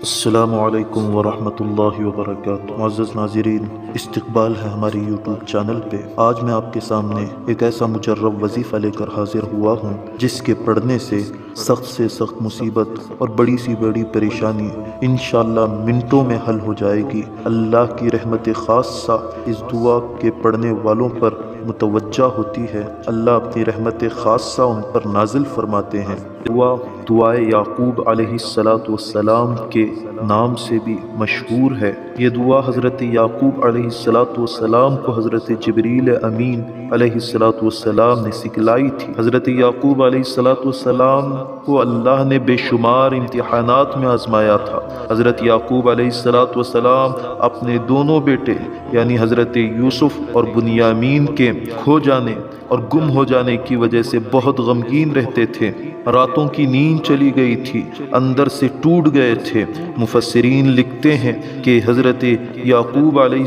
السلام علیکم ورحمۃ اللہ وبرکاتہ۔ معزز ناظرین، استقبال ہے ہماری یوٹیوب چینل پہ۔ آج میں آپ کے سامنے ایک ایسا مجرب وظیفہ لے کر حاضر ہوا ہوں جس کے پڑھنے سے سخت مصیبت اور بڑی سی بڑی پریشانی انشاءاللہ منٹوں میں حل ہو جائے گی۔ اللہ کی رحمت خاصہ اس دعا کے پڑھنے والوں پر متوجہ ہوتی ہے۔ اللہ اپنی رحمت خاصہ ان پر نازل فرماتے ہیں۔ دعائے یعقوب علیہ السلام کے نام سے بھی مشہور ہے۔ یہ دعا حضرت یعقوب علیہ السلام کو حضرت جبریل امین علیہ السلام نے سکھلائی تھی۔ حضرت یعقوب علیہ السلام کو اللہ نے بے شمار امتحانات میں آزمایا تھا۔ حضرت یعقوب علیہ السلام اپنے دونوں بیٹے یعنی حضرت یوسف اور بنیامین کے کھو جانے اور گم ہو جانے کی وجہ سے بہت غمگین رہتے تھے۔ راتوں کی نیند چلی گئی تھی، اندر سے ٹوٹ گئے تھے۔ مفسرین لکھتے ہیں کہ حضرت یعقوب علیہ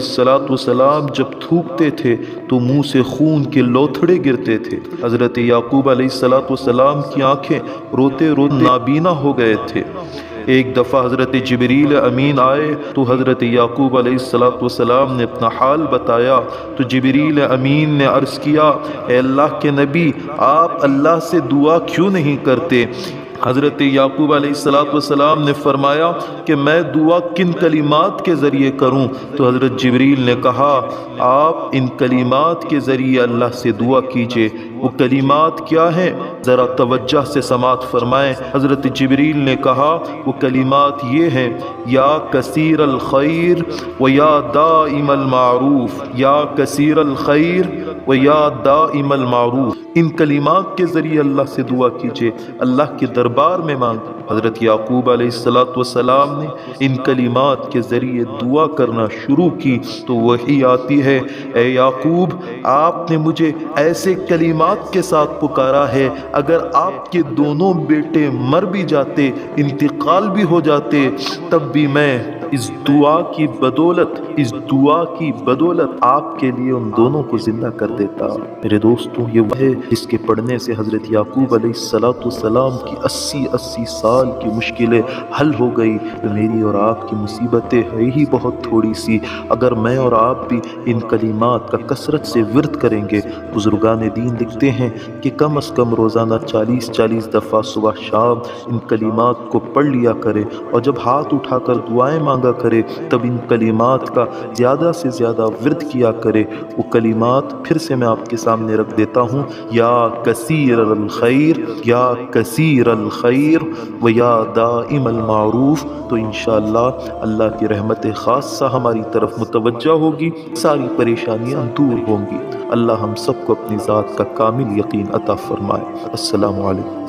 السلام جب تھوکتے تھے تو منہ سے خون کے لوتھڑے گرتے تھے۔ حضرت یعقوب علیہ السلام کی آنکھیں روتے روتے نابینا ہو گئے تھے۔ ایک دفعہ حضرت جبریل امین آئے تو حضرت یعقوب علیہ السلام نے اپنا حال بتایا تو جبریل امین نے عرض کیا، اے اللہ کے نبی، آپ اللہ سے دعا کیوں نہیں کرتے؟ حضرت یعقوب علیہ السلام نے فرمایا کہ میں دعا کن کلمات کے ذریعے کروں؟ تو حضرت جبریل نے کہا، آپ ان کلمات کے ذریعے اللہ سے دعا کیجئے۔ وہ کلمات کیا ہیں؟ ذرا توجہ سے سماعت فرمائیں۔ حضرت جبریل نے کہا وہ کلمات یہ ہیں، یا کثیر الخیر و یا دائم المعروف، یا کثیر الخیر و یا دائم المعروف۔ ان کلمات کے ذریعے اللہ سے دعا کیجئے، اللہ کے دربار میں مانگ۔ حضرت یعقوب علیہ السلام نے ان کلمات کے ذریعے دعا کرنا شروع کی تو وحی آتی ہے، اے یعقوب، آپ نے مجھے ایسے کلمات کے ساتھ پکارا ہے، اگر آپ کے دونوں بیٹے مر بھی جاتے، انتقال بھی ہو جاتے، تب بھی میں اس دعا کی بدولت آپ کے لیے ان دونوں کو زندہ کر دیتا۔ میرے دوستوں، یہ وہ ہے جس کے پڑھنے سے حضرت یعقوب علیہ السلام کی 80 سال کی مشکلیں حل ہو گئی۔ میری اور آپ کی مصیبتیں ہے ہی بہت تھوڑی سی، اگر میں اور آپ بھی ان کلمات کا کثرت سے ورد کریں گے۔ بزرگان دین لکھتے ہیں کہ کم از کم روزانہ 40 دفعہ صبح شام ان کلمات کو پڑھ لیا کرے، اور جب ہاتھ اٹھا کر دعائیں مانگا کرے تب ان کلمات کا زیادہ سے زیادہ ورد کیا کرے۔ وہ کلمات پھر سے میں آپ کے سامنے رکھ دیتا ہوں، یا کثیر الخیر، یا کثیر الخیر و یا دائم المعروف۔ تو انشاءاللہ اللہ کی رحمت خاصہ ہماری طرف متوجہ ہوگی، ساری پریشانیاں دور ہوں گی۔ اللہ ہم سب کو اپنی ذات کا کامل یقین عطا فرمائے۔ السلام علیکم۔